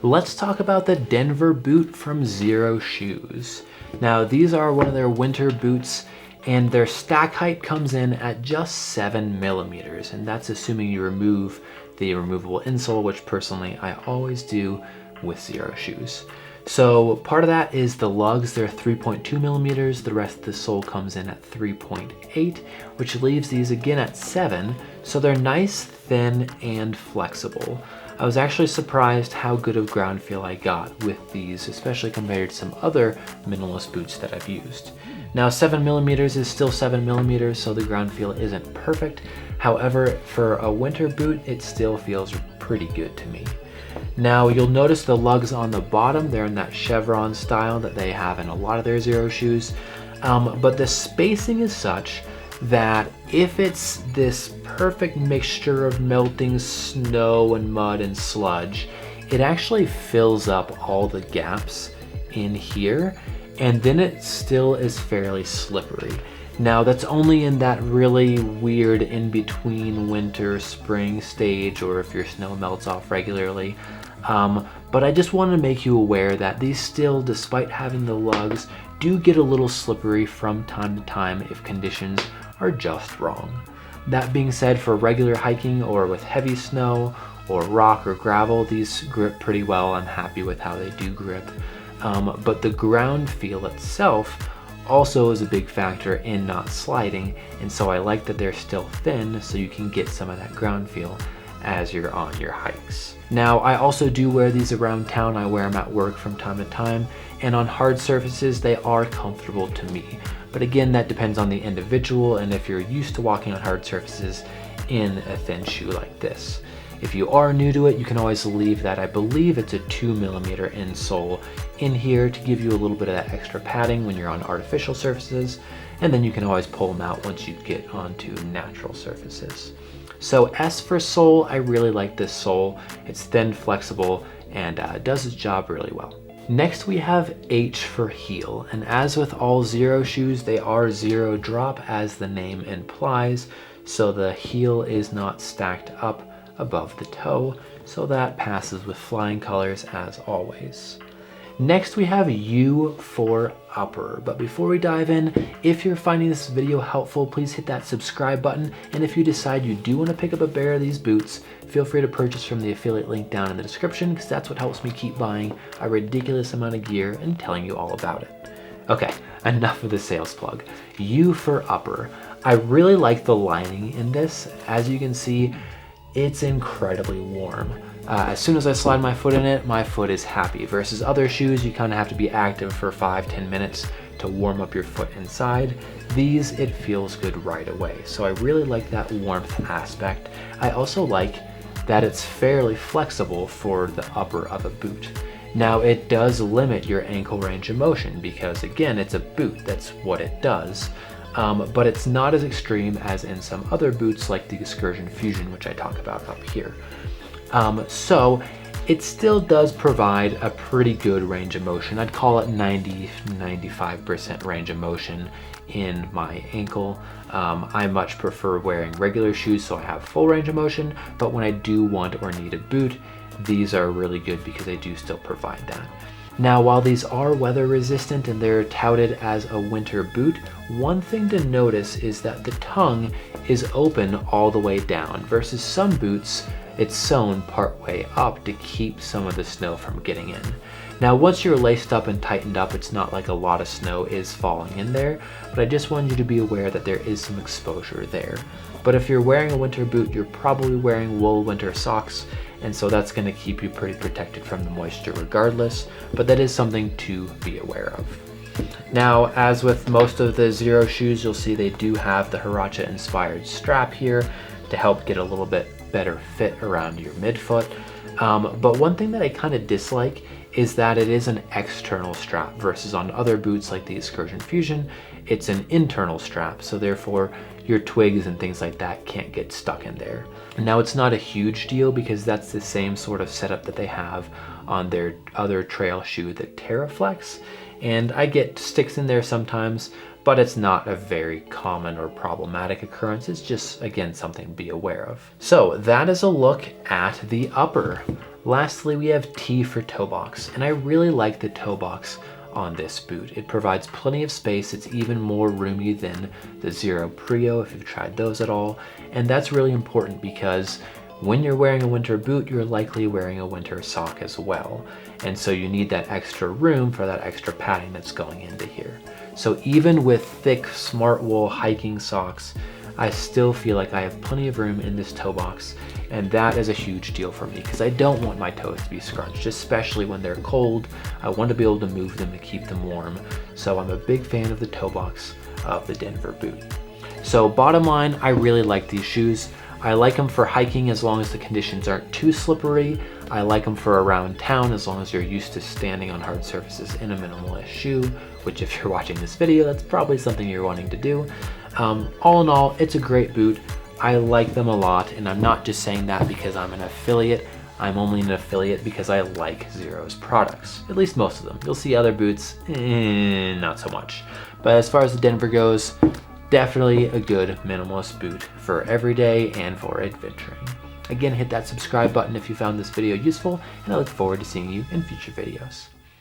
let's talk about the Denver boot from Xeroshoes. Now these are one of their winter boots, and their stack height comes in at just 7 millimeters, and that's assuming you remove the removable insole, which personally I always do with Xeroshoes. So part of that is the lugs, they're 3.2 millimeters, the rest of the sole comes in at 3.8, which leaves these again at 7, so they're nice, thin, and flexible. I was actually surprised how good of ground feel I got with these, especially compared to some other minimalist boots that I've used. Now 7 millimeters is still 7 millimeters, so the ground feel isn't perfect. However, for a winter boot, it still feels pretty good to me. Now you'll notice the lugs on the bottom, they're in that chevron style that they have in a lot of their Xeroshoes, but the spacing is such that if it's this perfect mixture of melting snow and mud and sludge, it actually fills up all the gaps in here, and then it still is fairly slippery. Now that's only in that really weird in-between winter spring stage, or if your snow melts off regularly. But I just want to make you aware that these still, despite having the lugs, do get a little slippery from time to time if conditions are just wrong. That being said, for regular hiking or with heavy snow or rock or gravel, these grip pretty well. I'm happy with how they do grip. But the ground feel itself also is a big factor in not sliding, and so I like that they're still thin so you can get some of that ground feel as you're on your hikes. Now I also do wear these around town. I wear them at work from time to time, and on hard surfaces they are comfortable to me. But again, that depends on the individual and if you're used to walking on hard surfaces in a thin shoe like this. If you are new to it, you can always leave that, I believe it's a 2 millimeter insole in here to give you a little bit of that extra padding when you're on artificial surfaces, and then you can always pull them out once you get onto natural surfaces. So S for sole, I really like this sole. It's thin, flexible, and does its job really well. Next we have H for heel, and as with all Xeroshoes, they are zero drop as the name implies, so the heel is not stacked up above the toe, so that passes with flying colors as always. Next we have U for upper, but before we dive in, if you're finding this video helpful, please hit that subscribe button, and if you decide you do want to pick up a pair of these boots, feel free to purchase from the affiliate link down in the description, because that's what helps me keep buying a ridiculous amount of gear and telling you all about it. Okay, enough of the sales plug. U for upper. I really like the lining in this. As you can see, it's incredibly warm. As soon as I slide my foot in it, my foot is happy. Versus other shoes, you kind of have to be active for 5-10 minutes to warm up your foot inside. These, it feels good right away. So I really like that warmth aspect. I also like that it's fairly flexible for the upper of a boot. Now it does limit your ankle range of motion because again, it's a boot, that's what it does. But it's not as extreme as in some other boots like the Excursion Fusion, which I talk about up here. So it still does provide a pretty good range of motion. I'd call it 90-95% range of motion in my ankle. I much prefer wearing regular shoes so I have full range of motion, but when I do want or need a boot, these are really good because they do still provide that. Now, while these are weather resistant and they're touted as a winter boot, one thing to notice is that the tongue is open all the way down versus some boots, it's sewn part way up to keep some of the snow from getting in. Now, once you're laced up and tightened up, it's not like a lot of snow is falling in there, but I just want you to be aware that there is some exposure there. But if you're wearing a winter boot, you're probably wearing wool winter socks, and so that's going to keep you pretty protected from the moisture regardless, but that is something to be aware of. Now, as with most of the Xeroshoes, you'll see they do have the Huaracha inspired strap here to help get a little bit better fit around your midfoot. But one thing that I kind of dislike is that it is an external strap versus on other boots like the Excursion Fusion, it's an internal strap. So therefore your twigs and things like that can't get stuck in there. Now it's not a huge deal because that's the same sort of setup that they have on their other trail shoe, the TerraFlex, and I get sticks in there sometimes, but it's not a very common or problematic occurrence. It's just, again, something to be aware of. So that is a look at the upper. Lastly, we have T for toe box, and I really like the toe box on this boot. It provides plenty of space. It's even more roomy than the Zero Prio if you've tried those at all. And that's really important because when you're wearing a winter boot, you're likely wearing a winter sock as well. And so you need that extra room for that extra padding that's going into here. So even with thick smart wool hiking socks, I still feel like I have plenty of room in this toe box, and that is a huge deal for me because I don't want my toes to be scrunched, especially when they're cold. I want to be able to move them to keep them warm. So I'm a big fan of the toe box of the Denver boot. So bottom line, I really like these shoes. I like them for hiking as long as the conditions aren't too slippery. I like them for around town as long as you're used to standing on hard surfaces in a minimalist shoe, which if you're watching this video, that's probably something you're wanting to do. All in all, it's a great boot. I like them a lot, and I'm not just saying that because I'm an affiliate. I'm only an affiliate because I like Xero's products, at least most of them. You'll see other boots, not so much. But as far as the Denver goes, definitely a good minimalist boot for everyday and for adventuring. Again, hit that subscribe button if you found this video useful, and I look forward to seeing you in future videos.